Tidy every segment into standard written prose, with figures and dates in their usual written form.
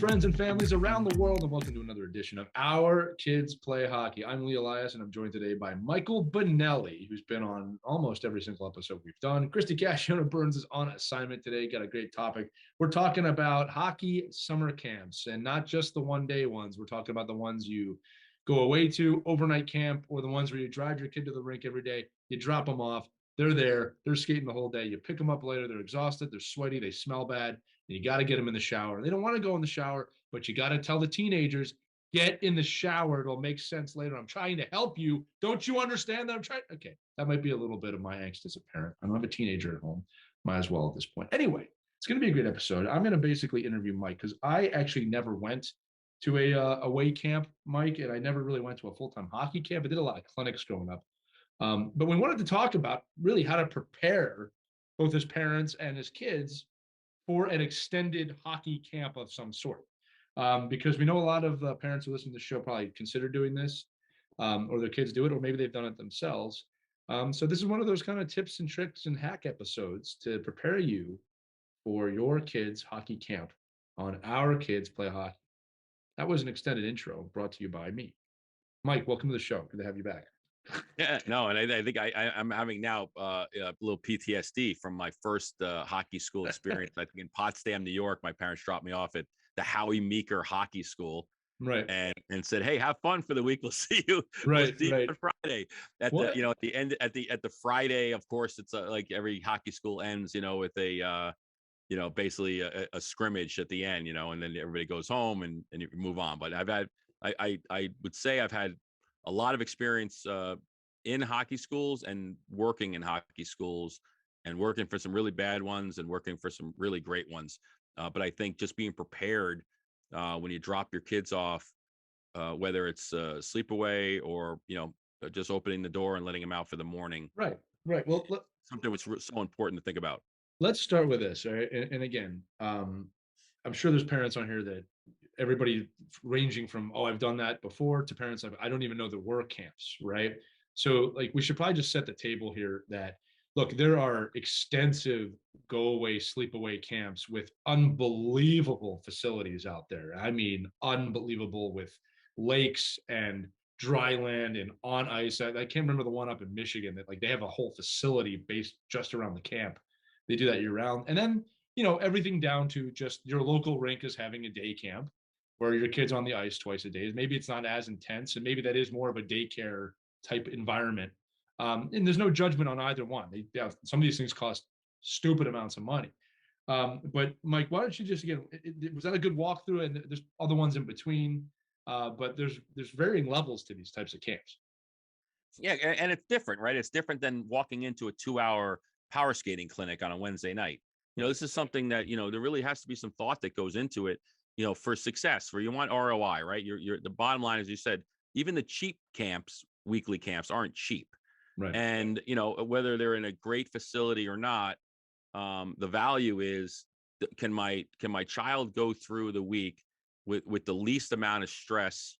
friends and families around the world, and welcome to another edition of Our Kids Play Hockey. I'm Lee Elias, and I'm joined today by Michael Bonelli, who's been on almost every single episode we've done. Christy Casciona Burns is on assignment today. Got a great topic. We're talking about hockey summer camps, and not just the one-day ones. We're talking about the ones you go away to, overnight camp, or the ones where you drive your kid to the rink every day, you drop them off, they're there, they're skating the whole day, you pick them up later, they're exhausted, they're sweaty, they smell bad, and you got to get them in the shower. They don't want to go in the shower, but you got to tell the teenagers, get in the shower. It'll make sense later. I'm trying to help you. Don't you understand that I'm trying? Okay, that might be a little bit of my angst as a parent. I don't have a teenager at home. Might as well at this point. Anyway, it's going to be a great episode. I'm going to basically interview Mike because I actually never went to a away camp, Mike, and I never really went to a full-time hockey camp. I did a lot of clinics growing up. But we wanted to talk about really how to prepare both as parents and as kids for an extended hockey camp of some sort. Because we know a lot of parents who listen to the show probably consider doing this, or their kids do it, or maybe they've done it themselves. So this is one of those kind of tips and tricks and hack episodes to prepare you for your kids' hockey camp on Our Kids Play Hockey. That was an extended intro brought to you by me. Mike, welcome to the show. Good to have you back. Yeah, no, and I think I'm having now a little PTSD from my first hockey school experience. I think in Potsdam, New York, my parents dropped me off at the Howie Meeker Hockey School, right, and said, "Hey, have fun for the week. We'll see you. Right, we'll see right. you on Friday." At What? the at the end at the Friday, of course, it's like every hockey school ends, with a basically a scrimmage at the end, and then everybody goes home and you move on. But I would say I've had a lot of experience in hockey schools and working in hockey schools and working for some really bad ones and working for some really great ones. But I think just being prepared when you drop your kids off, whether it's sleepaway or, just opening the door and letting them out for the morning. Right. Well, something was so important to think about. Let's start with this. All right. And again, I'm sure there's parents on here that everybody ranging from, oh, I've done that before to parents, I don't even know there were camps. Right. So like, we should probably just set the table here that, look, there are extensive go away, sleep away camps with unbelievable facilities out there. I mean, unbelievable, with lakes and dry land and on ice. I can't remember the one up in Michigan that like they have a whole facility based just around the camp. They do that year round. And then, everything down to just your local rink is having a day camp where your kid's on the ice twice a day. Maybe it's not as intense, and maybe that is more of a daycare type environment. And there's no judgment on either one. Some of these things cost stupid amounts of money. But Mike, why don't you just, again, was that a good walkthrough? And there's other ones in between, but there's varying levels to these types of camps. Yeah, and it's different, right? It's different than walking into a 2-hour power skating clinic on a Wednesday night. This is something that, there really has to be some thought that goes into it, for success, where you want ROI, right? The bottom line, as you said, even the cheap camps, weekly camps, aren't cheap. Right. And, whether they're in a great facility or not, the value is, can my child go through the week with the least amount of stress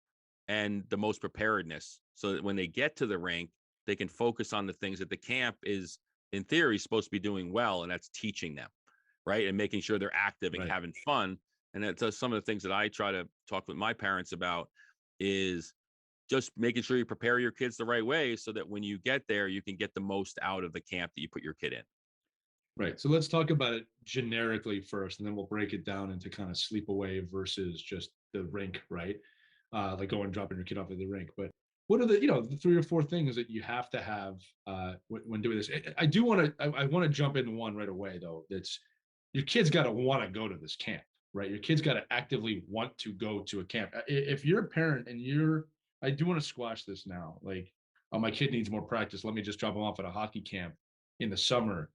and the most preparedness, so that when they get to the rink, they can focus on the things that the camp is, in theory, supposed to be doing well, and that's teaching them, right? And making sure they're active and having fun. And that's some of the things that I try to talk with my parents about, is just making sure you prepare your kids the right way so that when you get there, you can get the most out of the camp that you put your kid in. Right. So let's talk about it generically first, and then we'll break it down into kind of sleepaway versus just the rink, right? Like going and dropping your kid off at the rink. But what are the 3 or 4 things that you have to have when doing this? I want to jump into one right away, though. That's, your kid's got to want to go to this camp, right? Your kid's got to actively want to go to a camp. If you're a parent and I do want to squash this now. Like, oh, my kid needs more practice, let me just drop him off at a hockey camp in the summer.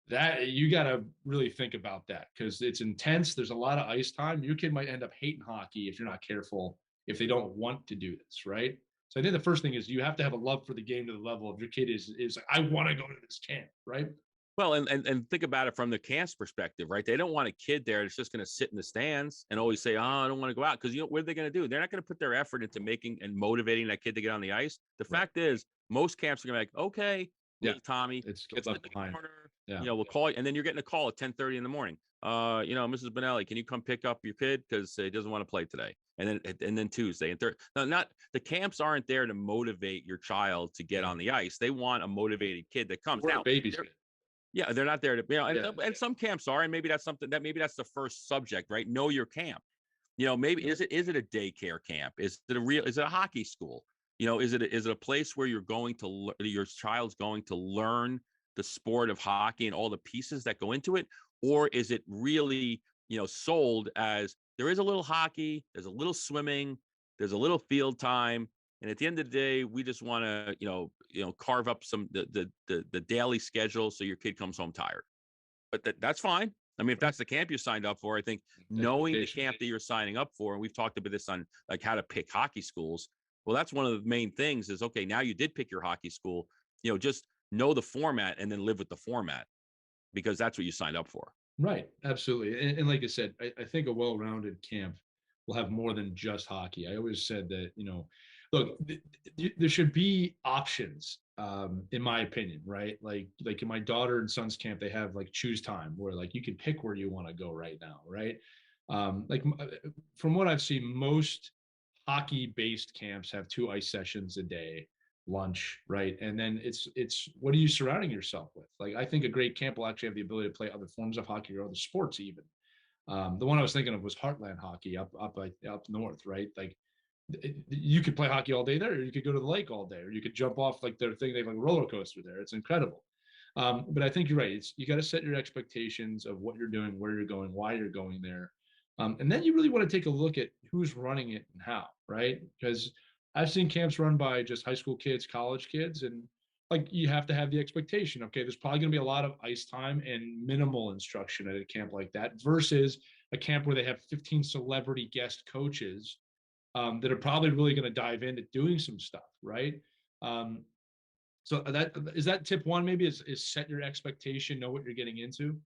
That, you got to really think about that, because it's intense. There's a lot of ice time. Your kid might end up hating hockey if you're not careful, if they don't want to do this, right? So I think the first thing is you have to have a love for the game to the level of your kid is like, I want to go to this camp, right? Well, and think about it from the camp's perspective, right? They don't want a kid there that's just going to sit in the stands and always say, "Oh, I don't want to go out," because what are they going to do? They're not going to put their effort into making and motivating that kid to get on the ice. The fact is, most camps are going to be like, "Okay, Tommy, it's get left in the behind. corner. Yeah. We'll call you," and then you're getting a call at 10:30 in the morning. Mrs. Benelli, can you come pick up your kid because he doesn't want to play today? And then Tuesday and third. No, not the camps aren't there to motivate your child to get on the ice. They want a motivated kid that comes. We're Now, a babysit. yeah, they're not there to, and, Yeah. and some camps are, and maybe that's something that maybe that's the first subject, right? Know your camp. Maybe is it a daycare camp? Is it a hockey school? Is it a place where your child's going to learn the sport of hockey and all the pieces that go into it? Or is it really, sold as there is a little hockey, there's a little swimming, there's a little field time, and at the end of the day, we just want to, carve up some the daily schedule so your kid comes home tired. But that's fine. I mean, if that's the camp you signed up for, I think knowing the camp that you're signing up for, and we've talked about this on like how to pick hockey schools. Well, that's one of the main things is, okay, now you did pick your hockey school, just know the format and then live with the format because that's what you signed up for. Right. Absolutely. And like I said, I think a well-rounded camp will have more than just hockey. I always said that, look, there should be options, in my opinion, right? Like in my daughter and son's camp, they have like choose time where like you can pick where you want to go right now, right? From what I've seen, most hockey-based camps have 2 ice sessions a day, lunch, right? And then it's what are you surrounding yourself with? Like I think a great camp will actually have the ability to play other forms of hockey or other sports even. The one I was thinking of was Heartland Hockey up north, right? Like you could play hockey all day there, or you could go to the lake all day, or you could jump off like their thing. They have like a roller coaster there. It's incredible. But I think you're right. You got to set your expectations of what you're doing, where you're going, why you're going there. And then you really want to take a look at who's running it and how, right? Because I've seen camps run by just high school kids, college kids, and like you have to have the expectation. Okay, there's probably going to be a lot of ice time and minimal instruction at a camp like that versus a camp where they have 15 celebrity guest coaches that are probably really going to dive into doing some stuff, right? Um, so that tip one maybe is set your expectation, know what you're getting into.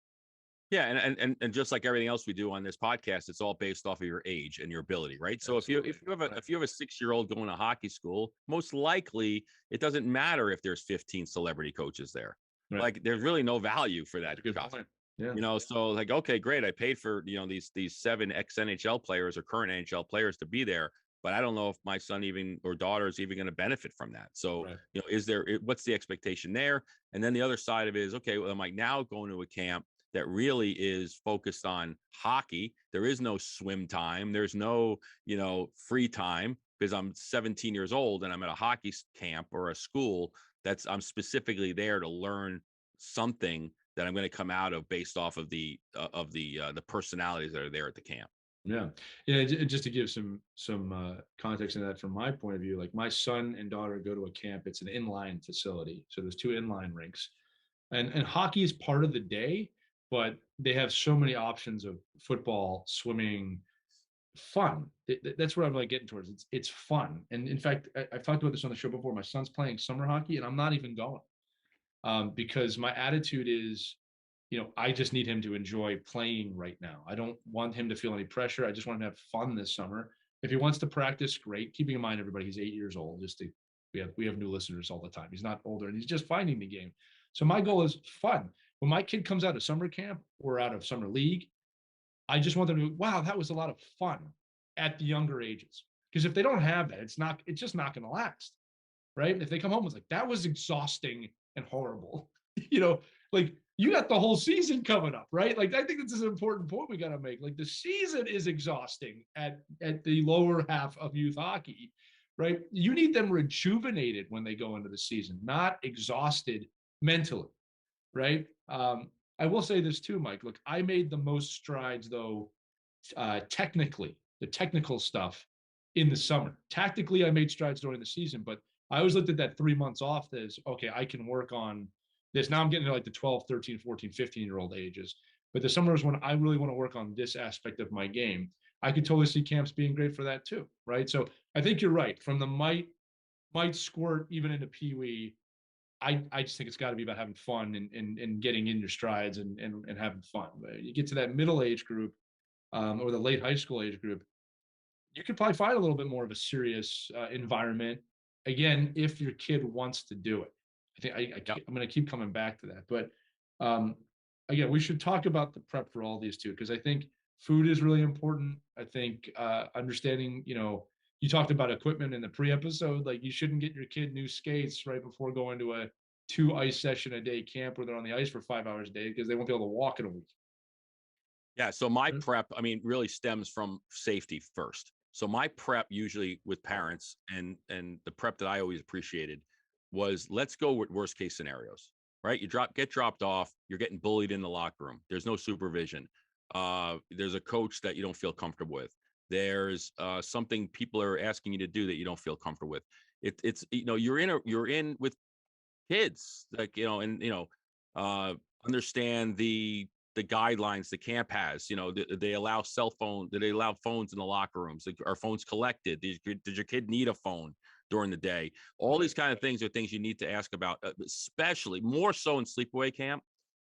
Yeah, and just like everything else we do on this podcast, it's all based off of your age and your ability, right? So Absolutely. if you have a 6-year-old going to hockey school, most likely it doesn't matter if there's 15 celebrity coaches there. Right. Like there's really no value for that. Good point. Yeah. So like, okay, great. I paid for, these 7 ex NHL players or current NHL players to be there, but I don't know if my son even or daughter is even going to benefit from that. So, right. What's the expectation there? And then the other side of it is, okay, well, am I now going to a camp that really is focused on hockey? There is no swim time. There's no, free time because I'm 17 years old and I'm at a hockey camp or a school I'm specifically there to learn something that I'm going to come out of based off of the personalities that are there at the camp. Yeah. Just to give some context in that from my point of view, like my son and daughter go to a camp. It's an inline facility, so there's 2 inline rinks, and hockey is part of the day, but they have so many options of football, swimming, fun. That's what I'm like getting towards. It's fun, and in fact, I've talked about this on the show before. My son's playing summer hockey, and I'm not even going because my attitude is, I just need him to enjoy playing right now. I don't want him to feel any pressure. I just want him to have fun this summer. If he wants to practice, great. Keeping in mind, everybody, he's 8 years old. We have new listeners all the time. He's not older, and he's just finding the game. So my goal is fun. When my kid comes out of summer camp or out of summer league, I just want them to, wow, that was a lot of fun at the younger ages. Because if they don't have that, it's just not going to last, right? If they come home, it's like, that was exhausting and horrible. Like you got the whole season coming up, right? Like I think this is an important point we got to make. Like the season is exhausting at the lower half of youth hockey, right? You need them rejuvenated when they go into the season, not exhausted mentally, right? I will say this too, Mike. Look, I made the most strides though, technically, the technical stuff in the summer. Tactically, I made strides during the season, but I always looked at that 3 months off as, okay, I can work on this. Now I'm getting to like the 12, 13, 14, 15-year-old ages. But the summer is when I really want to work on this aspect of my game. I could totally see camps being great for that too, right? So I think you're right. From the might squirt even into Pee Wee, I just think it's got to be about having fun and getting in your strides and having fun. But you get to that middle age group or the late high school age group, you could probably find a little bit more of a serious environment. Again, if your kid wants to do it. I think I'm going to keep coming back to that. But again, we should talk about the prep for all these too, because I think food is really important. I think understanding, you talked about equipment in the pre-episode. Like you shouldn't get your kid new skates right before going to a 2 ice session a day camp where they're on the ice for 5 hours a day because they won't be able to walk in a week. Yeah. So my prep, I mean, really stems from safety first. So my prep usually with parents and the prep that I always appreciated was let's go with worst case scenarios, right? Get dropped off, you're getting bullied in the locker room. There's no supervision. There's a coach that you don't feel comfortable with. There's something people are asking you to do that you don't feel comfortable with. It's you're in with kids, like and understand the guidelines the camp has. They allow cell phone. Do they allow phones in the locker rooms? Like, are phones collected? Did your kid need a phone during the day? All these kind of things are things you need to ask about, especially more so in sleepaway camp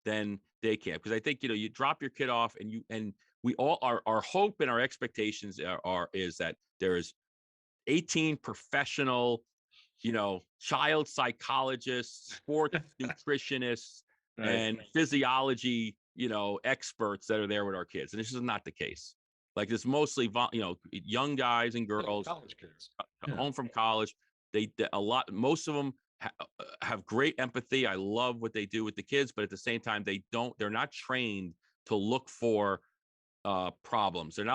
than day camp, because I think you drop your kid off and we all our hope and our expectations is that there is 18 professional, child psychologists, sports nutritionists, Right. and physiology, experts that are there with our kids. And this is not the case. Like it's mostly, young guys and girls, college kids, home from college. Most of them have great empathy. I love what they do with the kids, but at the same time, they're not trained to look for problems. They're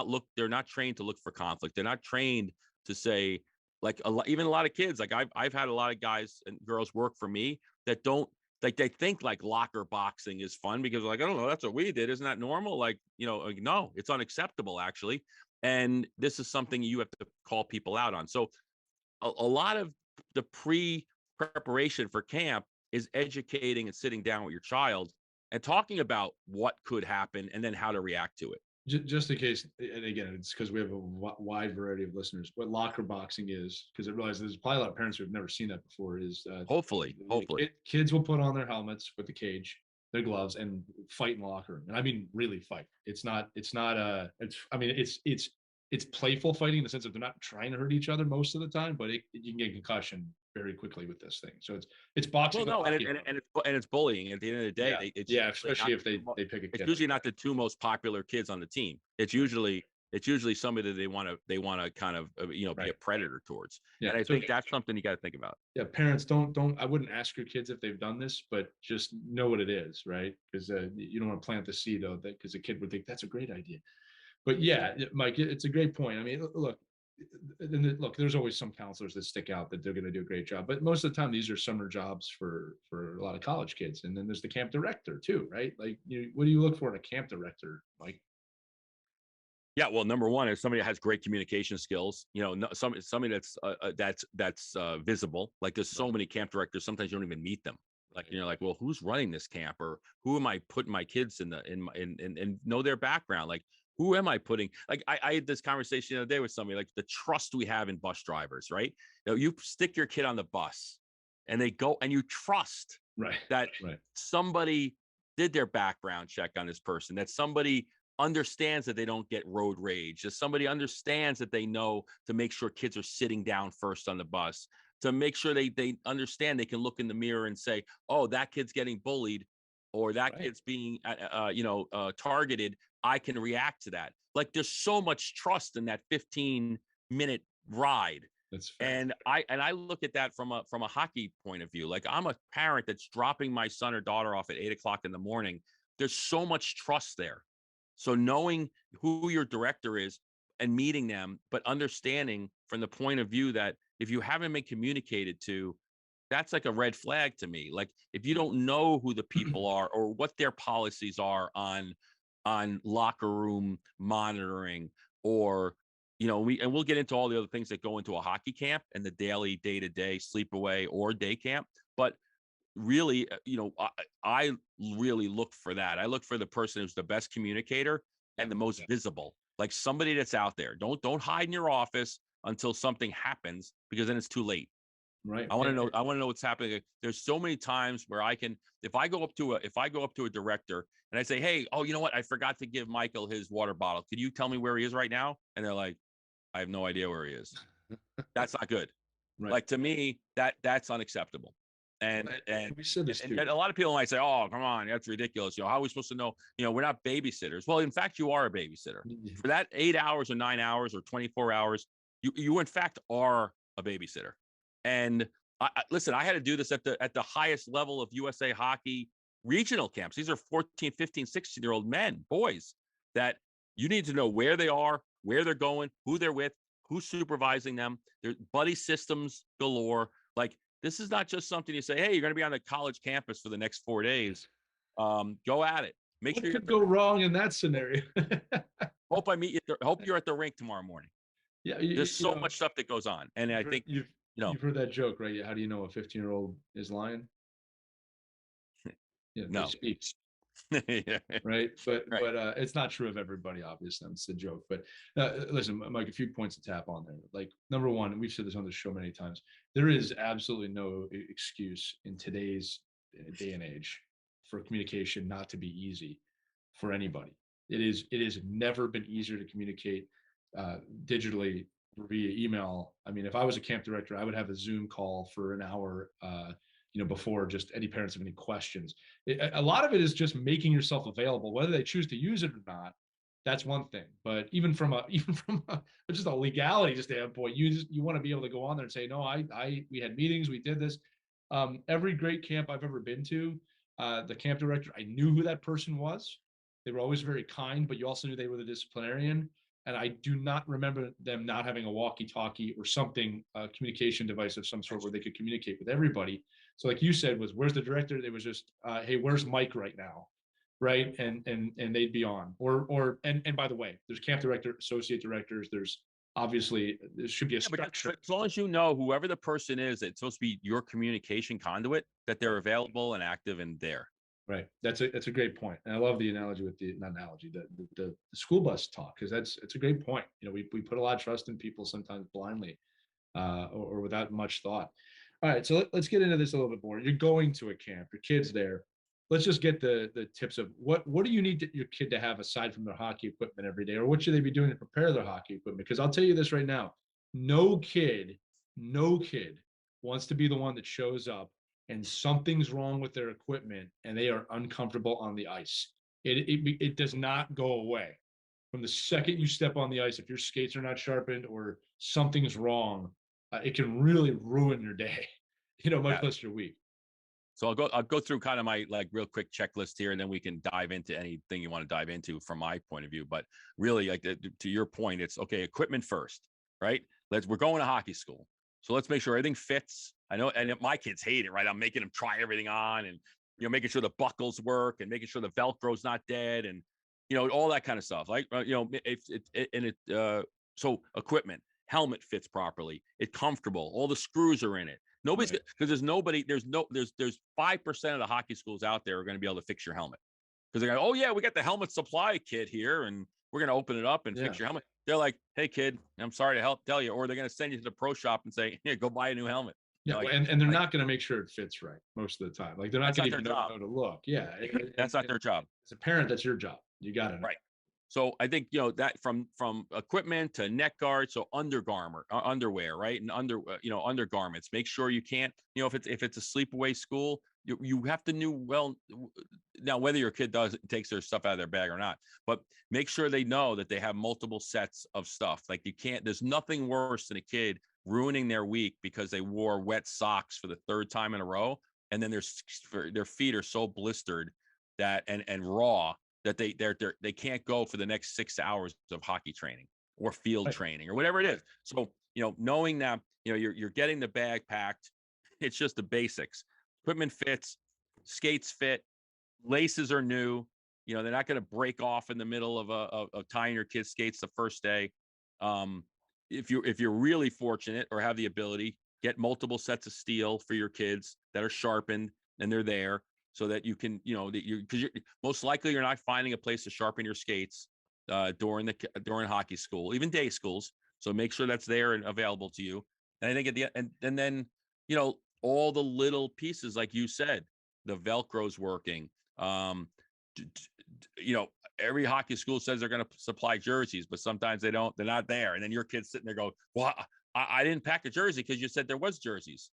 not trained to look for conflict. They're not trained to say, like, even a lot of kids, like I've had a lot of guys and girls work for me that don't, like, they think like locker boxing is fun because, like, I don't know, that's what we did. Isn't that normal? Like, like, no, it's unacceptable actually. And this is something you have to call people out on. So a lot of the preparation for camp is educating and sitting down with your child and talking about what could happen and then how to react to it. Just in case, and again, it's because we have a wide variety of listeners. What locker boxing is, because I realize there's probably a lot of parents who have never seen that before. Is hopefully kids will put on their helmets with the cage, their gloves, and fight in the locker room. And I mean, really fight. It's not. I mean, it's playful fighting in the sense that they're not trying to hurt each other most of the time, but you can get concussion very quickly with this thing. So it's boxing. Well, no, and it's bullying. At the end of the day, especially if they pick a kid. It's usually not the two most popular kids on the team. It's usually somebody that they want to kind of be a predator towards. Yeah, and I think that's something you got to think about. Yeah, parents don't. I wouldn't ask your kids if they've done this, but just know what it is, right? Because you don't want to plant the seed though, because a kid would think that's a great idea. But yeah, Mike, it's a great point. I mean, look, there's always some counselors that stick out that they're going to do a great job, but most of the time these are summer jobs for a lot of college kids. And then there's the camp director too, right? Like, what do you look for in a camp director, Mike? Yeah, well, number one is somebody that has great communication skills. Somebody that's visible. Like there's so many camp directors, sometimes you don't even meet them. Like you're like, well, who's running this camp, or who am I putting my kids in and know their background? Like, who am I putting? Like I had this conversation the other day with somebody, like the trust we have in bus drivers, right? You stick your kid on the bus and they go, and you trust that somebody did their background check on this person, that somebody understands that they don't get road rage, that somebody understands that they know to make sure kids are sitting down first on the bus, to make sure they understand they can look in the mirror and say, oh, that kid's getting bullied, or that kid's being targeted. I can react to that. Like there's so much trust in that 15-minute ride. And I look at that from a hockey point of view. Like I'm a parent that's dropping my son or daughter off at 8:00 in the morning. There's so much trust there. So knowing who your director is and meeting them, but understanding from the point of view that if you haven't been communicated to, that's like a red flag to me. Like if you don't know who the people are or what their policies are on locker room monitoring, or we'll get into all the other things that go into a hockey camp and the daily day-to-day sleepaway or day camp. But really, I really look for that. I look for the person who's the best communicator and the most visible, like somebody that's out there. Don't hide in your office until something happens, because then it's too late. Right. I want to know what's happening. There's so many times where if I go up to a director and I say, hey, oh, you know what? I forgot to give Michael his water bottle. Could you tell me where he is right now? And they're like, I have no idea where he is. That's not good. Right. Like to me, that's unacceptable. And we said this too. and a lot of people might say, "Oh, come on, that's ridiculous. How are we supposed to know? We're not babysitters." Well, in fact, you are a babysitter for that 8 hours or 9 hours or 24 hours. You in fact are a babysitter. And listen, I had to do this at the highest level of USA Hockey regional camps. These are 14, 15, 16-year-old men, boys, that you need to know where they are, where they're going, who they're with, who's supervising them. There's buddy systems galore. Like, this is not just something you say, hey, you're going to be on the college campus for the next 4 days. Go at it. Make sure. What could go wrong in that scenario? Hope I meet you. Hope you're at the rink tomorrow morning. Yeah, there's so much stuff that goes on, and I think you've heard that joke, right? How do you know a 15-year-old is lying? Yeah, no. They speak. Yeah. Right, but it's not true of everybody, obviously. It's a joke. But listen, Mike, a few points to tap on there. Like, number one, and we've said this on the show many times, there is absolutely no excuse in today's day and age for communication not to be easy for anybody. It has never been easier to communicate digitally via email. I mean, if I was a camp director, I would have a Zoom call for an hour before just any parents have any questions. A lot of it is just making yourself available, whether they choose to use it or not. That's one thing. But even from just a legality standpoint, you want to be able to go on there and say, no, we had meetings, we did this. Every great camp I've ever been to, the camp director, I knew who that person was. They were always very kind, but you also knew they were the disciplinarian. And I do not remember them not having a walkie-talkie or something, a communication device of some sort where they could communicate with everybody. So like you said, where's the director? It was just, hey, where's Mike right now? Right. And they'd be on. And by the way, there's camp director, associate directors. There's obviously, there should be a structure. But as long as you know whoever the person is, it's supposed to be your communication conduit, that they're available and active and there. Right. That's a great point. And I love the analogy with the school bus talk, because it's a great point. We put a lot of trust in people sometimes blindly or without much thought. All right. So let's get into this a little bit more. You're going to a camp, your kid's there. Let's just get the tips of what do you need your kid to have aside from their hockey equipment every day, or what should they be doing to prepare their hockey equipment? Because I'll tell you this right now, no kid wants to be the one that shows up and something's wrong with their equipment and they are uncomfortable on the ice. It does not go away. From the second you step on the ice, if your skates are not sharpened or something's wrong, it can really ruin your day, much less your week. So I'll go through kind of my real quick checklist here, and then we can dive into anything you want to dive into from my point of view. But really, to your point, it's okay. Equipment first, right? We're going to hockey school, so let's make sure everything fits. I know, and my kids hate it, right? I'm making them try everything on, and making sure the buckles work, and making sure the Velcro's not dead, and all that kind of stuff. So equipment, helmet fits properly, it's comfortable, all the screws are in it. Nobody's right. Because there's 5% of the hockey schools out there are going to be able to fix your helmet, because they're going, oh yeah, we got the helmet supply kit here, and we're going to open it up and fix your helmet. They're like, hey kid, I'm sorry to tell you, or they're going to send you to the pro shop and say, here, go buy a new helmet. Yeah, and they're not going to make sure it fits right most of the time. Like, they're not going to even know how to look. Yeah, that's not their job. As a parent, that's your job. You got it right. So I think that from equipment to neck guards, so underwear, right, and undergarments. Make sure you can't, if it's a sleepaway school, you have to know now whether your kid takes their stuff out of their bag or not, but make sure they know that they have multiple sets of stuff. Like, there's nothing worse than a kid ruining their week because they wore wet socks for the third time in a row, and then their feet are so blistered that and raw that they can't go for the next 6 hours of hockey training or field training or whatever it is. So, knowing that, you're getting the bag packed, it's just the basics. Equipment fits, skates fit, laces are new. They're not going to break off in the middle of tying your kid's skates the first day. If you're really fortunate or have the ability, get multiple sets of steel for your kids that are sharpened and they're there, so that you can, because you're most likely you're not finding a place to sharpen your skates during hockey school, even day schools. So make sure that's there and available to you. And I think at the end, and then all the little pieces, like you said, the Velcro's working. Every hockey school says they're going to supply jerseys, but sometimes they don't. They're not there, and then your kid's sitting there going, "Well, I didn't pack a jersey because you said there was jerseys,"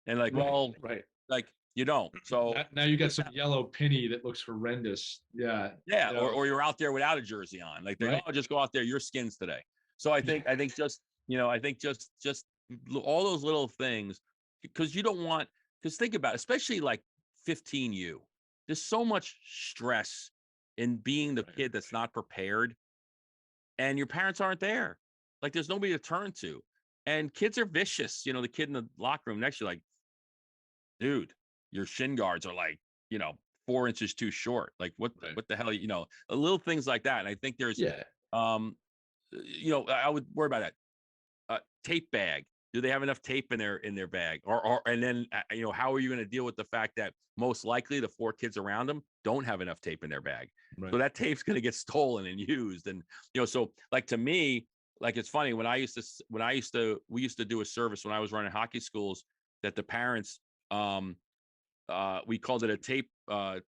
and like, well, right. Like you don't. So Now you got some yellow penny that looks horrendous. Yeah. yeah, No. or you're out there without a jersey on. Like they Right. oh just go out there, your skin's today. So I think just I think just all those little things because you don't want because think about it, especially like 15U. There's so much stress in being the kid that's not prepared and your parents aren't there. Like there's nobody to turn to. And kids are vicious. The kid in the locker room next to you, like, dude, your shin guards are like, 4 inches too short. Like Right. what the hell, little things like that. And I think there's Yeah. um, I would worry about that. Tape bag. Do they have enough tape in their bag? Or and then how are you going to deal with the fact that most likely the 4 kids around them don't have enough tape in their bag? Right. So that tape's going to get stolen and used. And so like to me, like it's funny we used to do a service when I was running hockey schools that the parents we called it a tape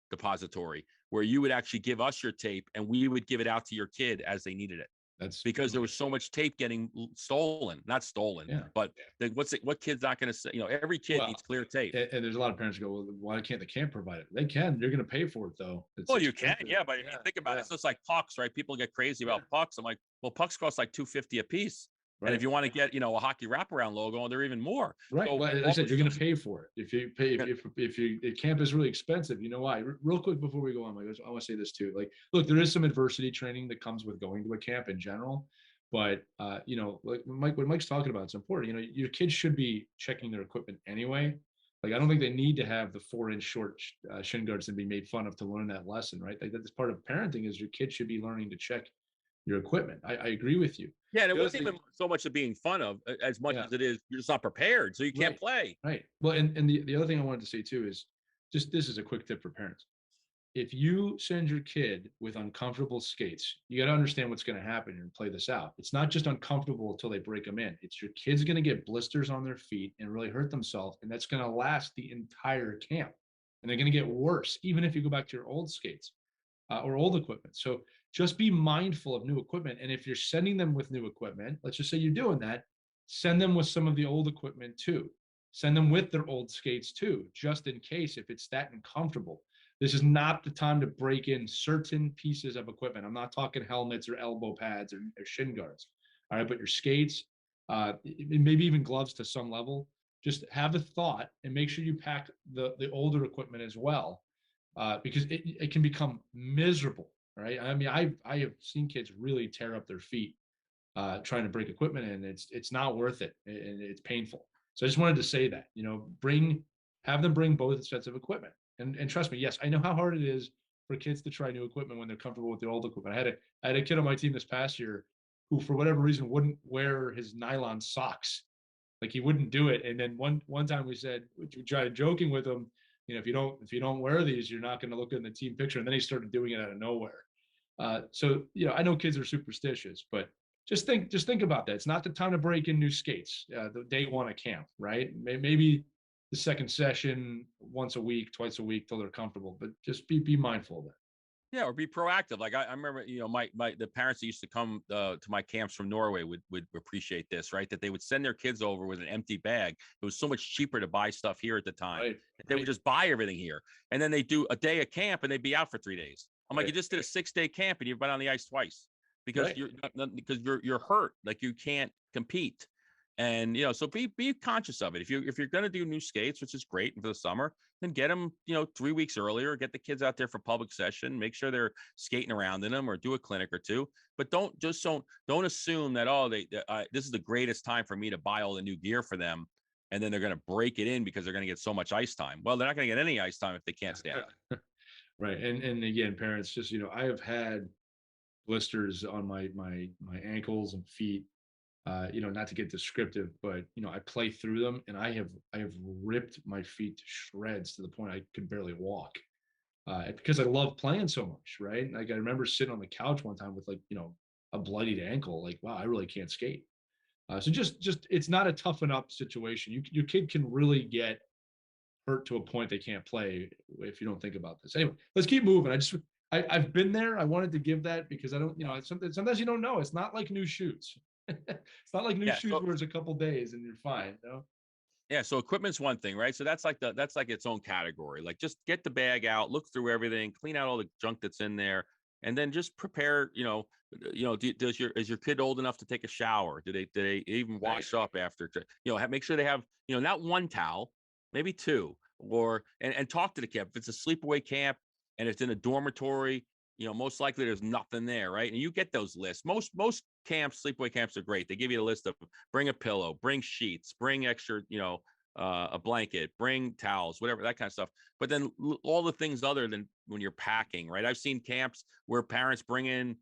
depository where you would actually give us your tape and we would give it out to your kid as they needed it That's because there was so much tape getting stolen, not stolen, yeah. but what kid's not going to say, every kid needs clear tape. And there's a lot of parents who go, well, why can't it? They can. You're going to pay for it though. Well, you can, yeah, but if you think about it, it's just like pucks, right? People get crazy about pucks. I'm like, well, pucks cost like $250 a piece. Right. And if you want to get, a hockey wraparound logo, they're even more. Right. So, well, as I said, you're going to pay for it. If you pay, if camp is really expensive, you know why? Real quick before we go on, I want to say this too. Like, look, there is some adversity training that comes with going to a camp in general, but like what Mike's talking about, it's important. Your kids should be checking their equipment anyway. Like, I don't think they need to have the 4-inch short shin guards and be made fun of to learn that lesson, right? Like, that's part of parenting is your kid should be learning to check your equipment. I agree with you. Yeah, and it wasn't even so much of being fun of as much as it is you're just not prepared, so you can't play. Right. Well, and the other thing I wanted to say too is just this is a quick tip for parents. If you send your kid with uncomfortable skates, you got to understand what's going to happen and play this out. It's not just uncomfortable until they break them in. It's your kid's going to get blisters on their feet and really hurt themselves, and that's going to last the entire camp. And they're going to get worse, even if you go back to your old skates or old equipment. So just be mindful of new equipment. And if you're sending them with new equipment, let's just say you're doing that, send them with some of the old equipment too. Send them with their old skates too, just in case if it's that uncomfortable. This is not the time to break in certain pieces of equipment. I'm not talking helmets or elbow pads or shin guards. All right, but your skates, maybe even gloves to some level. Just have a thought and make sure you pack the older equipment as well, because it can become miserable. Right? I mean, I have seen kids really tear up their feet trying to break equipment, and it's not worth it, and it's painful. So I just wanted to say that, have them bring both sets of equipment. And trust me, yes, I know how hard it is for kids to try new equipment when they're comfortable with the old equipment. I had a kid on my team this past year who, for whatever reason, wouldn't wear his nylon socks. Like, he wouldn't do it. And then one time we tried joking with him, if you don't wear these, you're not going to look good in the team picture. And then he started doing it out of nowhere. So I know kids are superstitious, but just think about that. It's not the time to break in new skates the day one of camp, right? Maybe the second session once a week, twice a week till they're comfortable, but just be mindful of that. Yeah, or be proactive. Like I remember, the parents that used to come to my camps from Norway would appreciate this, right? That they would send their kids over with an empty bag. It was so much cheaper to buy stuff here at the time. Right. They would just buy everything here, and then they do a day of camp and they'd be out for 3 days. I'm like, you just did a 6-day camp and you've been on the ice twice because you're hurt, like you can't compete. And so be conscious of it. If you're going to do new skates, which is great for the summer, then get them 3 weeks earlier. Get the kids out there for public session. Make sure they're skating around in them, or do a clinic or two. But don't assume that this is the greatest time for me to buy all the new gear for them, and then they're going to break it in because they're going to get so much ice time. Well, they're not going to get any ice time if they can't stand it. Right. And again, parents, just I have had blisters on my ankles and feet. Not to get descriptive, but I play through them, and I have ripped my feet to shreds to the point I could barely walk, because I love playing so much, right? Like, I remember sitting on the couch one time with a bloodied ankle, like, wow, I really can't skate. So just it's not a toughen up situation. Your kid can really get hurt to a point they can't play if you don't think about this. Anyway, let's keep moving. I've been there. I wanted to give that because I don't, sometimes you don't know. It's not like new shoes. It's not like new shoes where it's a couple days and you're fine. Yeah, so equipment's one thing, right? So that's like its own category. Like just get the bag out, look through everything, clean out all the junk that's in there, and then just prepare. Does your is your kid old enough to take a shower? Do they even Right. wash up after? Make sure they have not one towel, maybe two, or and talk to the camp. If it's a sleepaway camp and it's in a dormitory, most likely there's nothing there, right? And you get those lists. Most camps, sleepaway camps are great. They give you a list of bring a pillow, bring sheets, bring extra, a blanket, bring towels, whatever, that kind of stuff. But then all the things other than when you're packing, right? I've seen camps where parents bring in,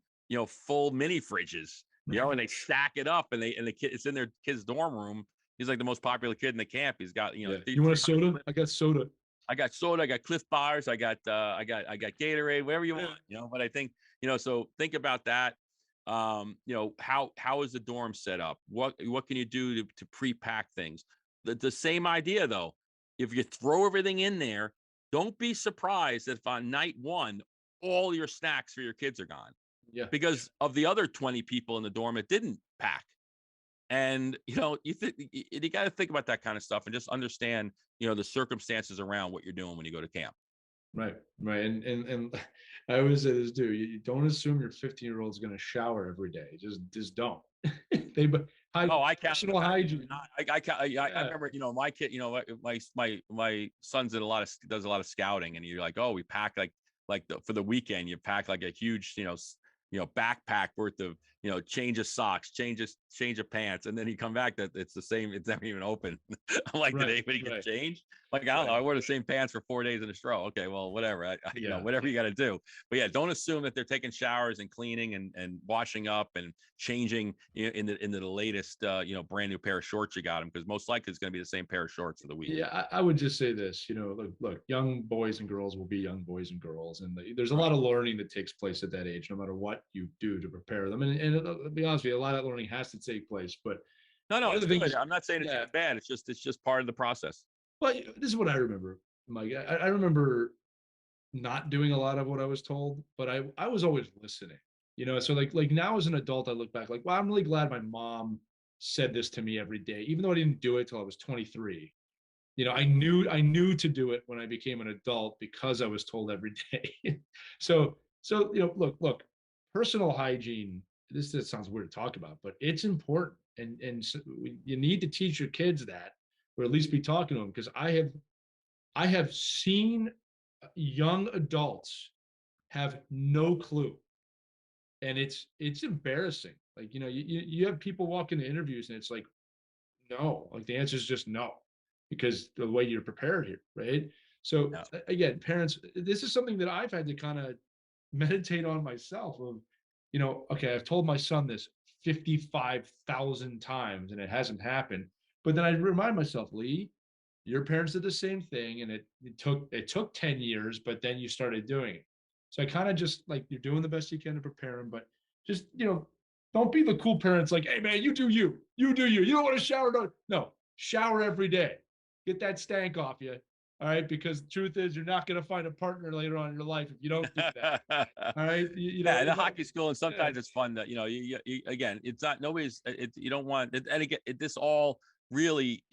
full mini fridges, and they stack it up, and the kid, it's in their kid's dorm room. He's like the most popular kid in the camp. He's got, Yeah. You want a soda? I got soda. I got soda, I got Cliff Bars, I got Gatorade, whatever you want, But I think, so think about that. How is the dorm set up? What can you do to pre-pack things? The same idea though. If you throw everything in there, don't be surprised if on night one all your snacks for your kids are gone Yeah. because of the other 20 people in the dorm that didn't pack. And you got to think about that kind of stuff and just understand the circumstances around what you're doing when you go to camp. Right. And I always say this too. You don't assume your 15-year-old is going to shower every day. Just don't. I can't. Personal hygiene. I remember, my kid, my son's does a lot of scouting, and you're like, oh, we pack for the weekend, you pack like a huge, backpack worth of, change of socks, change of pants, and then you come back that it's the same. It's never even open. I'm like, did anybody get changed? Like, I don't know. I wore the same pants for 4 days in a row. Okay, well, whatever. Whatever you got to do. But yeah, don't assume that they're taking showers and cleaning and washing up and changing into the latest, brand new pair of shorts you got them, because most likely it's going to be the same pair of shorts for the week. Yeah, I would just say this. Look, young boys and girls will be young boys and girls, and there's a lot of learning that takes place at that age, no matter what you do to prepare them. And to be honest with you, a lot of that learning has to take place. But no, it's good. I'm not saying it's bad. It's just part of the process. Well, this is what I remember, Mike. I remember not doing a lot of what I was told, but I was always listening. So like now as an adult, I look back like, well, I'm really glad my mom said this to me every day, even though I didn't do it till I was 23. I knew to do it when I became an adult because I was told every day. so look, personal hygiene. This sounds weird to talk about, but it's important, and so you need to teach your kids that, or at least be talking to them, because I have seen young adults have no clue, and it's embarrassing. Like you have people walk into interviews and it's like, no, like the answer is just no, because the way you're prepared here, right? So again, parents, this is something that I've had to kind of meditate on myself. Of, okay, I've told my son this 55,000 times and it hasn't happened. But then I remind myself, Lee, your parents did the same thing, and it took 10 years, but then you started doing it. So I kind of just like, you're doing the best you can to prepare them, but just don't be the cool parents like, hey man, you do you. You do you. You don't want to shower. No, shower every day. Get that stank off you. All right. Because the truth is, you're not going to find a partner later on in your life if you don't do that. All right. The hockey school, and sometimes it's fun that, again, it's not, nobody's, you don't want it. And again, this all really,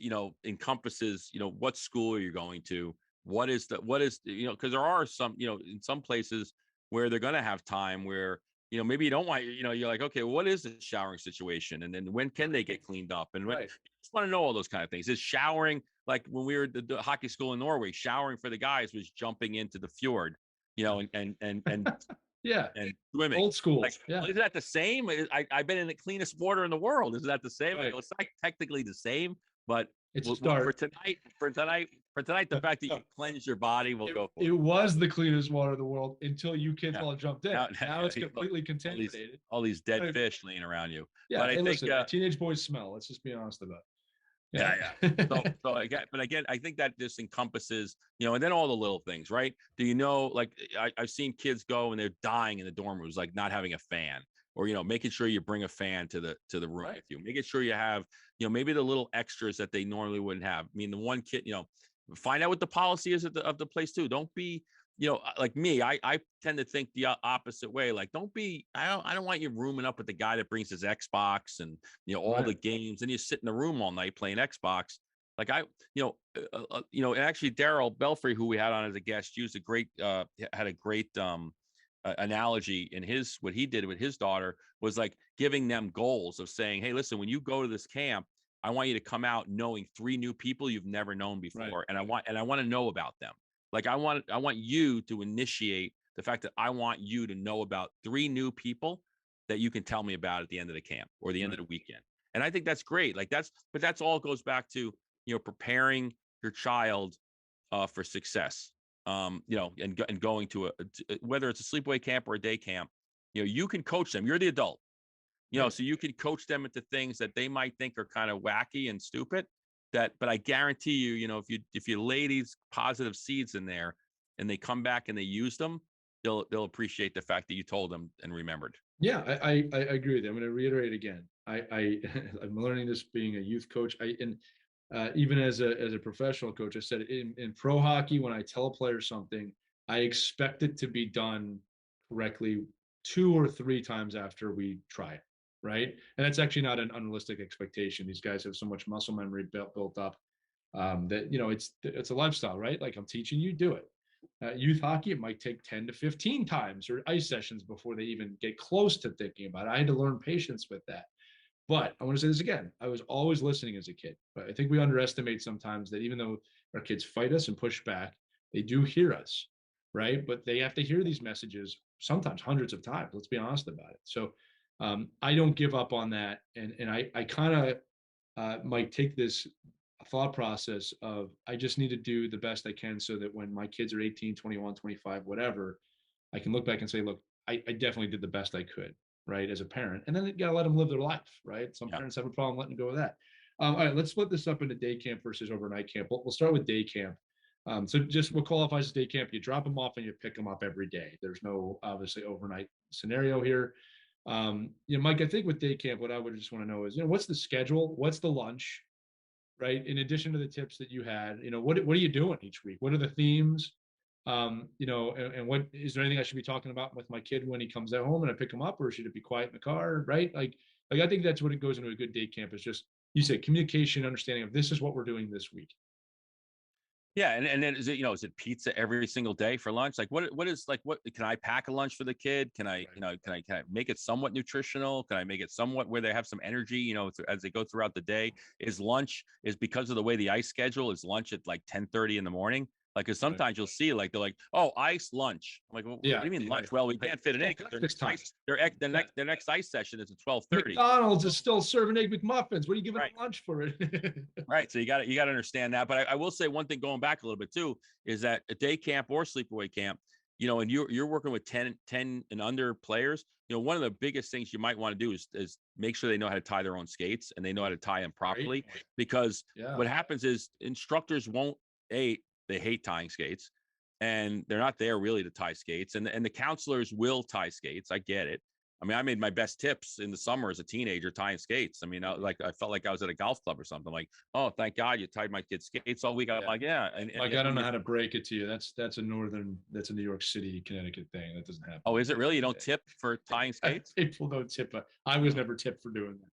encompasses, what school are you going to? What is, because there are some, in some places where they're going to have time where, maybe you don't want, you're like, okay, well, what is the showering situation? And then when can they get cleaned up? And when, just want to know all those kind of things. Is showering, like when we were at the hockey school in Norway, showering for the guys was jumping into the fjord, and yeah, and swimming. Old school. Like, is that the same? I've been in the cleanest water in the world. Is that the same? Right. It's not technically the same, but it's for tonight, the fact that you cleanse your body will go. It was the cleanest water in the world until you kids all jumped in. Now it's completely contaminated. All these dead fish laying around you. Yeah, but I think teenage boys smell. Let's just be honest about it. Yeah. But again, I think that just encompasses, and then all the little things, right? Do like I've seen kids go and they're dying in the dorm rooms, like not having a fan, or making sure you bring a fan to the room with you, making sure you have, maybe the little extras that they normally wouldn't have. I mean, the one kid, find out what the policy is of the place too. Don't be, like me, I tend to think the opposite way. Like, I don't want you rooming up with the guy that brings his Xbox and, all the games, and you sit in the room all night playing Xbox. Like and actually Daryl Belfry, who we had on as a guest, used a great had a great analogy in his what he did with his daughter was like giving them goals of saying, hey, listen, when you go to this camp, I want you to come out knowing 3 new people you've never known before, Right. and I want to know about them. Like I want you to initiate the fact that I want you to know about 3 new people that you can tell me about at the end of the camp or the end of Right. the weekend. And I think that's great. Like that's all goes back to, preparing your child for success. And going to whether it's a sleepaway camp or a day camp, you can coach them. You're the adult, Right. so you can coach them into things that they might think are kind of wacky and stupid. But I guarantee you, if you lay these positive seeds in there and they come back and they use them, they'll appreciate the fact that you told them and remembered. Yeah, I agree with you. I'm going to reiterate again. I'm learning this being a youth coach. Even as a professional coach, I said in pro hockey, when I tell a player something, I expect it to be done correctly 2 or 3 times after we try it, right? And that's actually not an unrealistic expectation. These guys have so much muscle memory built up that it's a lifestyle, right? Like I'm teaching you, do it. Youth hockey, it might take 10 to 15 times or ice sessions before they even get close to thinking about it. I had to learn patience with that. But I want to say this again. I was always listening as a kid. But I think we underestimate sometimes that even though our kids fight us and push back, they do hear us, right? But they have to hear these messages sometimes hundreds of times. Let's be honest about it. So I don't give up on that. And I kind of might take this thought process of I just need to do the best I can so that when my kids are 18, 21, 25, whatever, I can look back and say, look, I definitely did the best I could, right, as a parent. And then you got to let them live their life, right? Some Yeah. parents have a problem letting go of that. All right, let's split this up into day camp versus overnight camp. We'll start with day camp. So just what qualifies as day camp, you drop them off and you pick them up every day. There's no obviously overnight scenario here. Mike, I think with day camp, what I would just want to know is, what's the schedule? What's the lunch? Right. In addition to the tips that you had, what are you doing each week? What are the themes? And what is there anything I should be talking about with my kid when he comes at home and I pick him up, or should it be quiet in the car? Right. Like I think that's what it goes into a good day camp is just, you say communication, understanding of this is what we're doing this week. Yeah, and then is it pizza every single day for lunch? Like what is like what can I pack a lunch for the kid? Can I, Right. can I make it somewhat nutritional? Can I make it somewhat where they have some energy, as they go throughout the day? Is because of the way the ice schedule is lunch at like 10:30 in the morning? Like, cause Right. sometimes you'll see like they're like, oh, ice lunch. I'm like, well, what do Yeah. you mean lunch? Right. Well, we can't fit it in because Breakfast time. their next ice session is at 12:30. McDonald's is still serving egg McMuffins. What are you giving Right. them lunch for it? Right. So you got to understand that. But I will say one thing going back a little bit too is that a day camp or sleepaway camp, and you're working with 10 and under players, one of the biggest things you might want to do is make sure they know how to tie their own skates and they know how to tie them properly. Great. Because Yeah. what happens is instructors won't, they hate tying skates and they're not there really to tie skates. And the counselors will tie skates. I get it. I mean, I made my best tips in the summer as a teenager tying skates. I mean, I felt like I was at a golf club or something. Like, oh, thank God you tied my kid's skates all week. I'm Yeah. like, yeah. And Like, I don't know how to break it to you. That's a New York City, Connecticut thing. That doesn't happen. oh, is it really? You don't tip for tying skates? People don't tip. I was never tipped for doing that.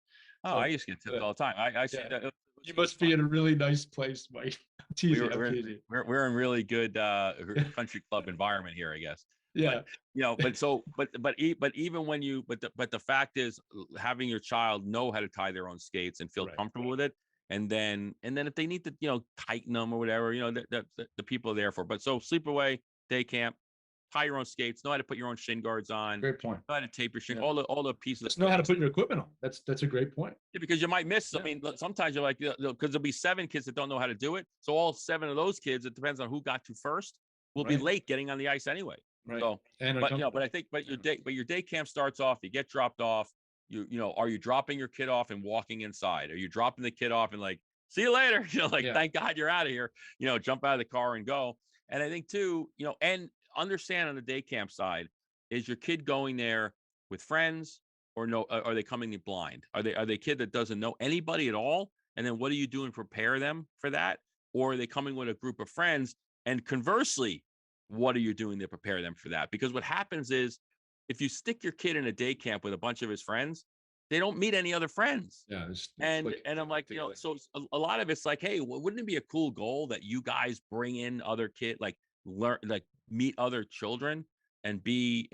Oh, I used to get tipped all the time. I see Yeah. that. You must be in a really nice place, Mike. I'm teasing. I'm We're, teasing. we're in really good country club environment here, I guess. Yeah. But even when but the fact is having your child know how to tie their own skates and feel Right. comfortable with it. And then if they need to, tighten them or whatever, the people are there for. But so sleepaway, day camp, tie your own skates, know how to put your own shin guards on, Great point. know how to tape your shin, Yeah. all the pieces. Just know how to put your equipment on. That's a great point. Yeah, because you might miss. Yeah. I mean, sometimes you're like, because there'll be 7 kids that don't know how to do it. So all 7 of those kids, it depends on who got to first, will be Right. late getting on the ice anyway. Right. So, And but I think, your day camp starts off. You get dropped off. Are you dropping your kid off and walking inside? Are you dropping the kid off and like, see you later? Yeah. Thank God you're out of here. Jump out of the car and go. And I think too, and understand on the day camp side, is your kid going there with friends or no? Are they coming in blind? Are they a kid that doesn't know anybody at all? And then what are you doing to prepare them for that? Or are they coming with a group of friends? And conversely, what are you doing to prepare them for that? Because what happens is if you stick your kid in a day camp with a bunch of his friends, they don't meet any other friends. Yeah, it's And click I'm like, together. so a lot of it's like, hey, wouldn't it be a cool goal that you guys bring in other kid, like learn, like meet other children and be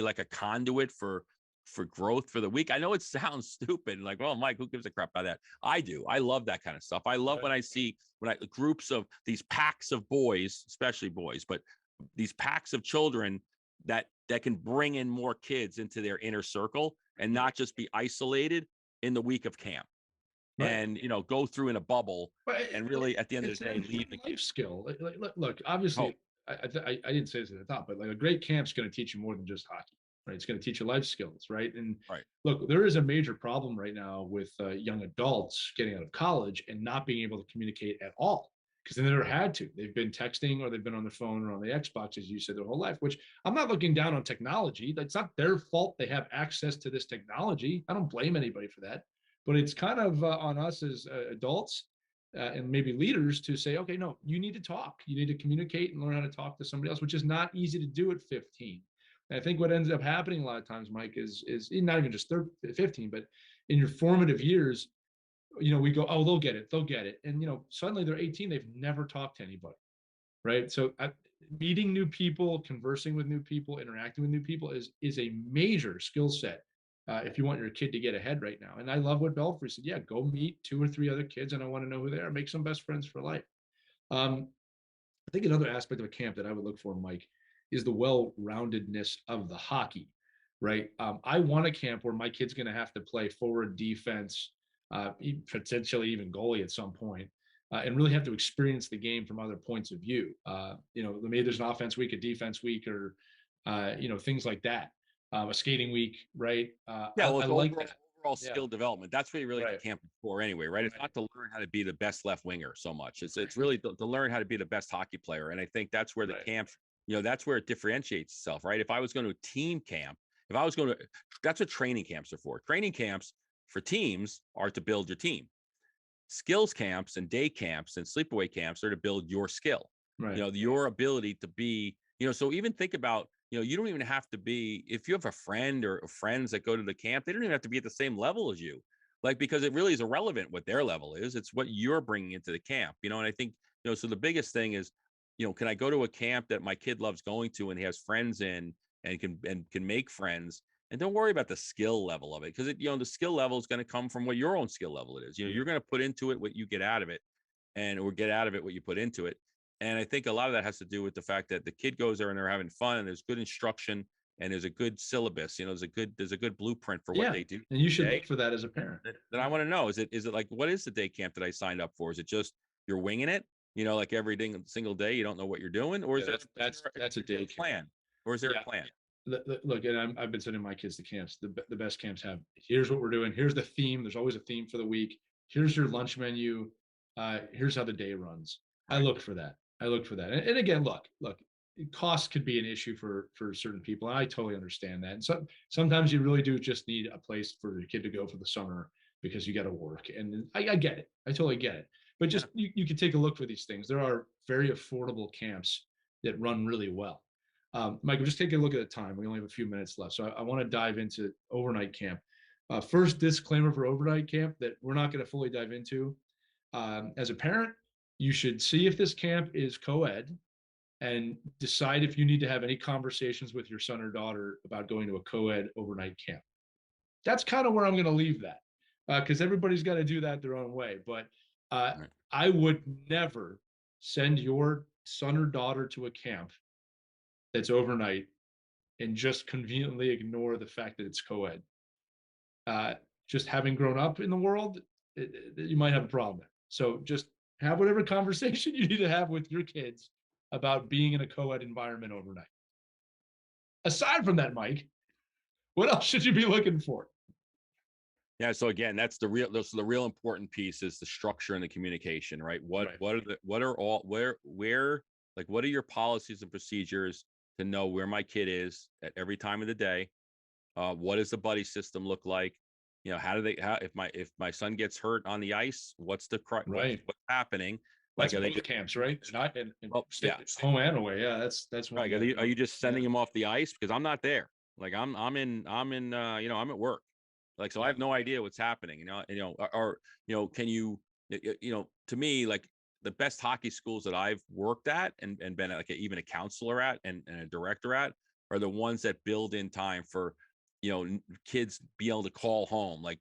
like a conduit for growth for the week. I know it sounds stupid, like, well, Mike, who gives a crap about that? I do. I love that kind of stuff. I love Right. when I see groups of these packs of boys, especially boys, but these packs of children that can bring in more kids into their inner circle and not just be isolated in the week of camp Right. and go through in a bubble But and really at the end of it's the an day leave important the life camp. skill. Look, Oh, obviously, I didn't say this at the top, but like a great camp's going to teach you more than just hockey, right? It's going to teach you life skills, right? And right. look, there is a major problem right now with young adults getting out of college and not being able to communicate at all because they never had to. They've been texting or they've been on the phone or on the Xbox, as you said, their whole life. Which I'm not looking down on technology. That's not their fault. They have access to this technology. I don't blame anybody for that, but it's kind of on us as adults and maybe leaders to say, okay, no, you need to talk. You need to communicate and learn how to talk to somebody else, which is not easy to do at 15. And I think what ends up happening a lot of times, Mike, is not even just 15, but in your formative years, we go, oh, they'll get it, they'll get it, and suddenly they're 18, they've never talked to anybody, right? So meeting new people, conversing with new people, interacting with new people is a major skill set if you want your kid to get ahead right now. And I love what Belfry said. Yeah, go meet 2 or 3 other kids, and I want to know who they are. Make some best friends for life. Um, I think another aspect of a camp that I would look for, Mike, is the well-roundedness of the hockey, right? I want a camp where my kid's going to have to play forward, defense, potentially even goalie at some point, and really have to experience the game from other points of view. Maybe there's an offense week, a defense week, or things like that. A skating week, right? Yeah, well, I it's like that. overall Yeah, skill development. That's what you really the right, camp is for anyway, right? It's right, not to learn how to be the best left winger so much. It's right, really to learn how to be the best hockey player. And I think that's where the right. camps, that's where it differentiates itself, right? If I was going to a team camp, if I was going to, that's what training camps are for. Training camps for teams are to build your team. Skills camps and day camps and sleepaway camps are to build your skill, Right. your ability to be, so even think about, you don't even have to be, if you have a friend or friends that go to the camp, they don't even have to be at the same level as you, like, because it really is irrelevant what their level is. It's what you're bringing into the camp, and I think, so the biggest thing is, can I go to a camp that my kid loves going to and he has friends in and can make friends, and don't worry about the skill level of it, because the skill level is going to come from what your own skill level it is. You're going to put into it what you get out of it, or get out of it what you put into it. And I think a lot of that has to do with the fact that the kid goes there and they're having fun and there's good instruction and there's a good syllabus. There's a good blueprint for what Yeah, they do and you should today. look for that as a parent. Then I want to know, is it like, what is the day camp that I signed up for? Is it just you're winging it? Like every single day, you don't know what you're doing, or Yeah, that's a day camp. plan, or is there a Yeah. plan? Look, and I've been sending my kids to camps. The best camps have. Here's what we're doing. Here's the theme. There's always a theme for the week. Here's your lunch menu. Here's how the day runs. I Right. look for that. I look for that. And again, look. Cost could be an issue for certain people, and I totally understand that. And sometimes you really do just need a place for your kid to go for the summer because you got to work. And I get it. I totally get it. But just you can take a look for these things. There are very affordable camps that run really well. Michael, just take a look at the time. We only have a few minutes left. So I want to dive into overnight camp. First disclaimer for overnight camp that we're not going to fully dive into. As a parent, you should see if this camp is co-ed and decide if you need to have any conversations with your son or daughter about going to a co-ed overnight camp. That's kind of where I'm going to leave that because everybody's got to do that their own way. But Right. I would never send your son or daughter to a camp that's overnight and just conveniently ignore the fact that it's co-ed. Just having grown up in the world, you might have a problem. So just have whatever conversation you need to have with your kids about being in a co-ed environment overnight. Aside from that, Mike, what else should you be looking for? Yeah. So again, the real important piece is the structure and the communication, right? Right. What are all, where, like, what are your policies and procedures to know where my kid is at every time of the day? What does the buddy system look like? How do if my son gets hurt on the ice, what's Right. what's happening? Like, That's are they both just, camps, right? And I and well, yeah, home and away. Yeah, that's one. right. Are you just Yeah. sending him off the ice? Because I'm not there. Like I'm in, I'm at work. Like, so I have no idea what's happening, or can you, to me, like the best hockey schools that I've worked at and been like even a counselor at and a director at are the ones that build in time for, kids be able to call home. Like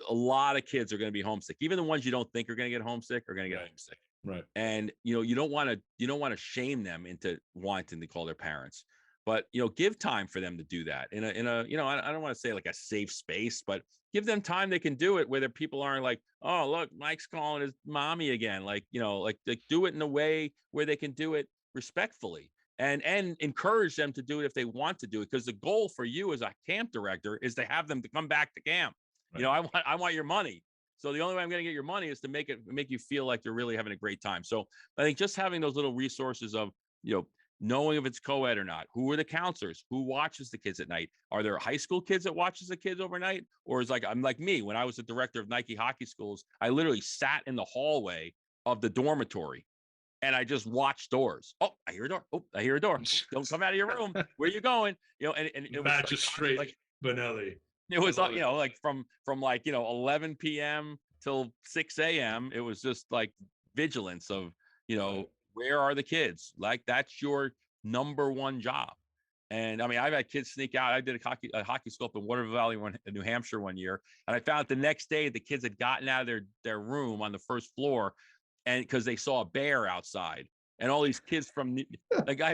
a lot of kids are going to be homesick. Even the ones you don't think are going to get homesick are going to get homesick. Right. And you don't want to shame them into wanting to call their parents, but give time for them to do that in a I don't want to say like a safe space, but give them time they can do it, where people aren't like, oh look, Mike's calling his mommy again. Like like do it in a way where they can do it respectfully and encourage them to do it if they want to do it, because the goal for you as a camp director is to have them to come back to camp. Right. I want your money. So the only way I'm going to get your money is to make you feel like you're really having a great time. So I think just having those little resources of, knowing if it's co-ed or not, who are the counselors, who watches the kids at night? Are there high school kids that watches the kids overnight? Or is I'm like me, when I was the director of Nike hockey schools, I literally sat in the hallway of the dormitory and I just watched doors. Oh, I hear a door. Oh, I hear a door. Don't come out of your room. Where are you going? And it was magistrate like Bonelli. It was like from 11 p.m. till 6 a.m. It was just like vigilance of, where are the kids? Like that's your number one job. And I mean, I've had kids sneak out. I did a hockey school up in Water Valley, New Hampshire one year. And I found out the next day the kids had gotten out of their room on the first floor, and because they saw a bear outside, and all these kids from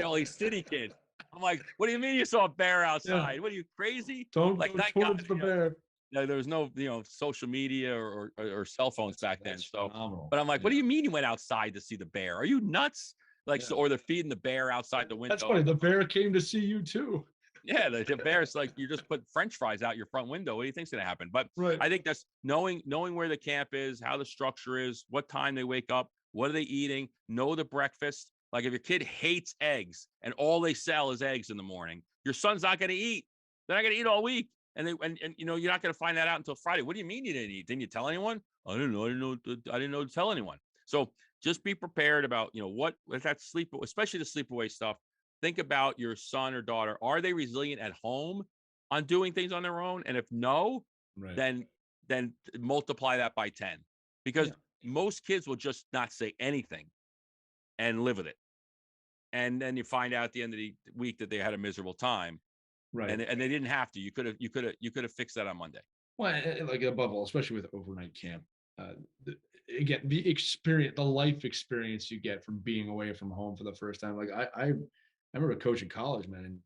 all these city kids. I'm like, what do you mean you saw a bear outside? Yeah. What are you, crazy? Don't like go towards the bear. There was no, social media or cell phones back then. So, phenomenal. But I'm like, what do you mean you went outside to see the bear? Are you nuts? So, or they're feeding the bear outside the window. That's funny. The bear came to see you too. Yeah, the bear's like, you just put French fries out your front window. What do you think's gonna happen? But right. I think that's knowing where the camp is, how the structure is, what time they wake up, what are they eating, know the breakfast. Like if your kid hates eggs and all they sell is eggs in the morning, your son's not going to eat. They're not going to eat all week. And you're not going to find that out until Friday. What do you mean you didn't eat? Didn't you tell anyone? I didn't know to tell anyone. So just be prepared about, what with that sleep, especially the sleepaway stuff. Think about your son or daughter. Are they resilient at home on doing things on their own? And if no, right. then multiply that by 10, because most kids will just not say anything and live with it. And then you find out at the end of the week that they had a miserable time, right? And they didn't have to. You could have fixed that on Monday. Well, like above all, especially with overnight camp, again, the life experience you get from being away from home for the first time. Like I remember coaching college, man, and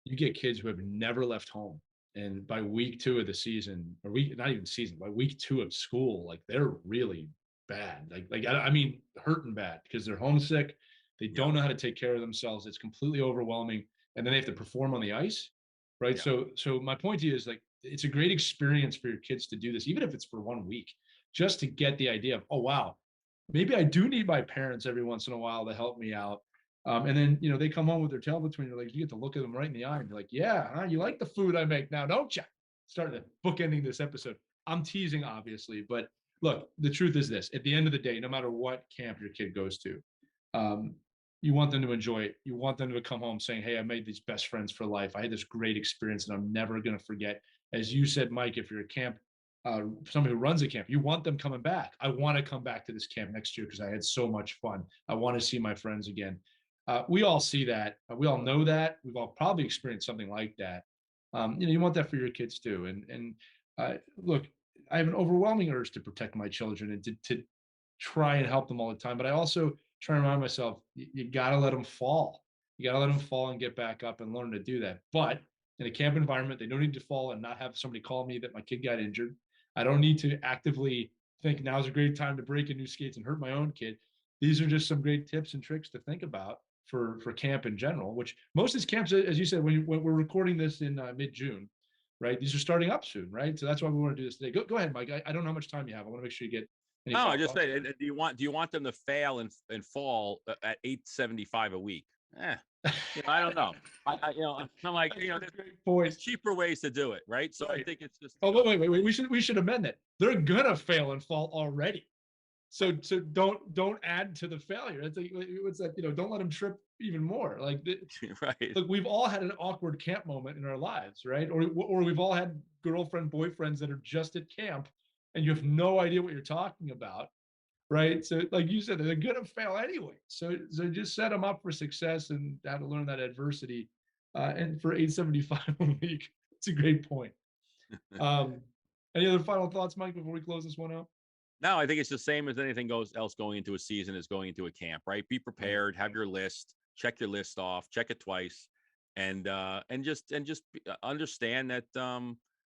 you get kids who have never left home, and by week 2 of the season, or not even season, by week 2 of school, like they're really bad, I mean hurting bad, because they're homesick. They don't know how to take care of themselves. It's completely overwhelming. And then they have to perform on the ice, right? Yeah. So my point to you is, like, it's a great experience for your kids to do this, even if it's for 1 week, just to get the idea of, oh, wow, maybe I do need my parents every once in a while to help me out. And then, they come home with their tail between their legs. You get to look at them right in the eye and be like, yeah, you like the food I make now, don't you? Starting to bookending this episode. I'm teasing, obviously, but look, the truth is this: at the end of the day, no matter what camp your kid goes to, you want them to enjoy it. You want them to come home saying, hey, I made these best friends for life. I had this great experience and I'm never going to forget. As you said, Mike, if you're a camp, somebody who runs a camp, you want them coming back. I want to come back to this camp next year because I had so much fun. I want to see my friends again. We all see that. We all know that. We've all probably experienced something like that. You want that for your kids too. And look, I have an overwhelming urge to protect my children and to try and help them all the time. But I also try and remind myself, you got to let them fall. You got to let them fall and get back up and learn to do that. But in a camp environment, they don't need to fall and not have somebody call me that my kid got injured. I don't need to actively think now's a great time to break in new skates and hurt my own kid. These are just some great tips and tricks to think about for camp in general, which most of these camps, as you said, when we're recording this in mid-June, right? These are starting up soon, right? So that's why we want to do this today. Go ahead, Mike. I don't know how much time you have. I want to make sure you get. No, I just say, do you want them to fail and fall at $875 a week? I don't know. I'm like, there's cheaper ways to do it, right? So right. I think it's just. Oh, wait. We should amend that. They're gonna fail and fall already. So don't add to the failure. It's like, don't let them trip even more. Like, Right. look, we've all had an awkward camp moment in our lives, right? Or we've all had girlfriend, boyfriends that are just at camp and you have no idea what you're talking about, right? So like you said, they're gonna fail anyway. So just set them up for success and how to learn that adversity. And for 875 a week, it's a great point. Any other final thoughts, Mike, before we close this one out? No, I think it's the same as anything else going into a season is going into a camp, right? Be prepared, have your list, check your list off, check it twice, and just understand that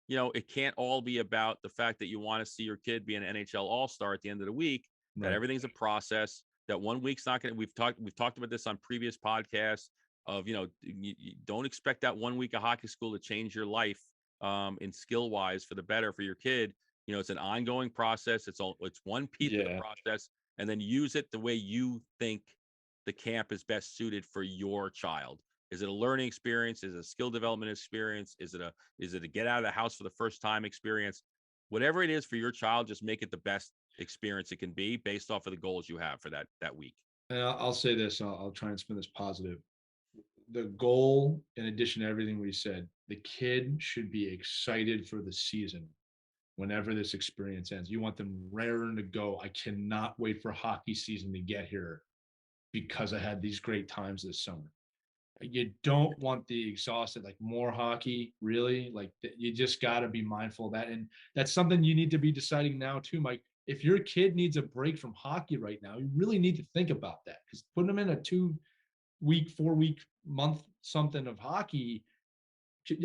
it can't all be about the fact that you want to see your kid be an NHL All-Star at the end of the week. That everything's a process. That 1 week's not going to. We've talked about this on previous podcasts. You don't expect that 1 week of hockey school to change your life in skill wise for the better for your kid. It's an ongoing process. It's one piece of the process, and then use it the way you think the camp is best suited for your child. Is it a learning experience? Is it a skill development experience? Is it a get out of the house for the first time experience? Whatever it is for your child, just make it the best experience it can be based off of the goals you have for that week. And I'll say this, I'll try and spin this positive. The goal, in addition to everything we said, the kid should be excited for the season. Whenever this experience ends, you want them raring to go. I cannot wait for hockey season to get here because I had these great times this summer. You don't want the exhausted, like more hockey, really. Like you just got to be mindful of that. And that's something you need to be deciding now too, Mike. If your kid needs a break from hockey right now, you really need to think about that, because putting them in a 2-week, 4-week, month something of hockey,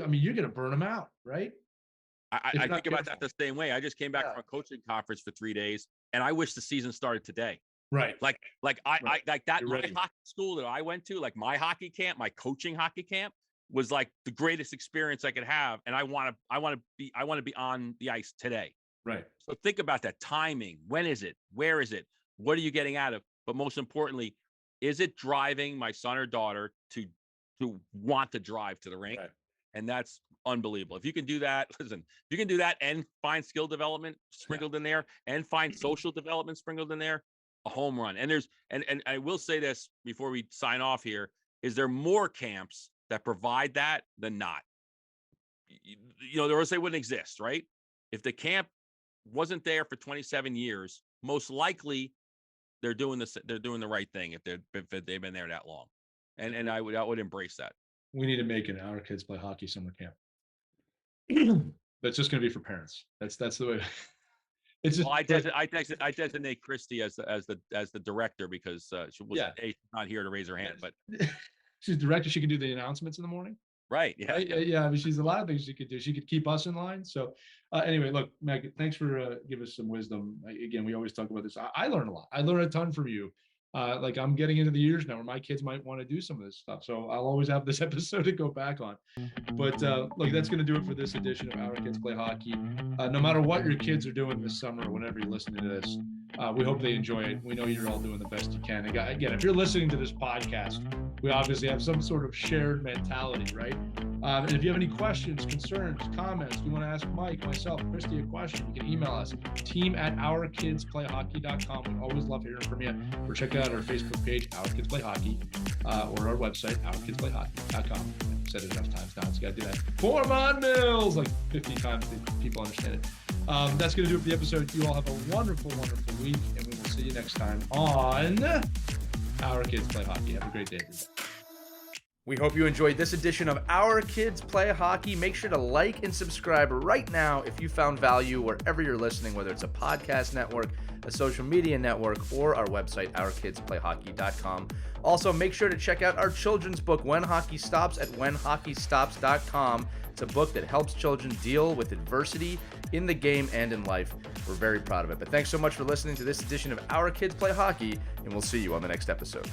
I mean, you're going to burn them out, right? I think about that the same way. I just came back from a coaching conference for 3 days, and I wish the season started today. Right. Like I like that. My hockey school that I went to, like my hockey camp, my coaching hockey camp, was like the greatest experience I could have, and I want to be on the ice today. Right. So think about that timing. When is it? Where is it? What are you getting out of? But most importantly, is it driving my son or daughter to want to drive to the rink? Right. And that's unbelievable. If you can do that, listen, if you can do that and find skill development sprinkled in there and find social development sprinkled in there, a home run. And and I will say this before we sign off here, is there more camps that provide that than not? Or else they wouldn't exist, right? If the camp wasn't there for 27 years, most likely they're doing the right thing if they've been there that long. And I would embrace that. We need to make an Our Kids Play Hockey summer camp. That's just going to be for parents. That's the way. It's just. Well, I designate Christy as the director because she's not here to raise her hand, but she's director. She can do the announcements in the morning. Right. Yeah. Yeah. I mean, she's a lot of things she could do. She could keep us in line. So anyway, look, Meg, thanks for giving us some wisdom. Again, we always talk about this. I learn a lot. I learn a ton from you. Like I'm getting into the years now where my kids might want to do some of this stuff. So I'll always have this episode to go back on. But look, that's going to do it for this edition of Our Kids Play Hockey. No matter what your kids are doing this summer, whenever you're listening to this, we hope they enjoy it. We know you're all doing the best you can. Again, if you're listening to this podcast, we obviously have some sort of shared mentality, right? And if you have any questions, concerns, comments, you want to ask Mike, myself, Christy a question, you can email us, team@ourkidsplayhockey.com. We always love hearing from you. Or check out our Facebook page, Our Kids Play Hockey, or our website, ourkidsplayhockey.com. I've said it enough times now, it's got to do that. Form Mills, like 50 times so people understand it. That's going to do it for the episode. You all have a wonderful, wonderful week, and we will see you next time on Our Kids Play Hockey. Have a great day, everybody. We hope you enjoyed this edition of Our Kids Play Hockey. Make sure to like and subscribe right now if you found value wherever you're listening, whether it's a podcast network, a social media network, or our website, ourkidsplayhockey.com. Also, make sure to check out our children's book, When Hockey Stops, at whenhockeystops.com. It's a book that helps children deal with adversity in the game and in life. We're very proud of it. But thanks so much for listening to this edition of Our Kids Play Hockey, and we'll see you on the next episode.